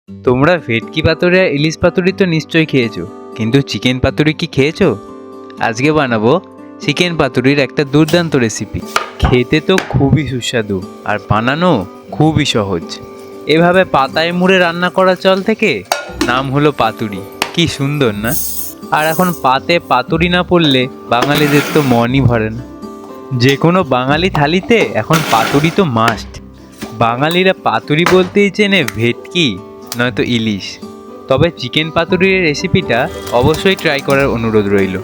তোমরা ভেটকি পাতুরি আর ইলিশ পাতুরি তো নিশ্চয়ই খেয়েছো, কিন্তু চিকেন পাতুরি কি খেয়েছো? আজকে বানাবো চিকেন পাতুরির একটা দুর্দান্ত রেসিপি। খেতে তো খুবই সুস্বাদু আর বানানো খুবই সহজ। এভাবে পাতায় মুড়ে রান্না করা চাল থেকে নাম হলো পাতুরি। কি সুন্দর না? আর এখন পাতে পাতুরি না পড়লে বাঙালিদের তো মনই ভরে না। যে কোনো বাঙালি থালিতে এখন পাতুরি তো মাস্ট। বাঙালিরা পাতুরি বলতেই চেনে ভেটকি নয়তো ইলিশ। তবে চিকেন পাতুরির রেসিপিটা অবশ্যই ট্রাই করার অনুরোধ রইল।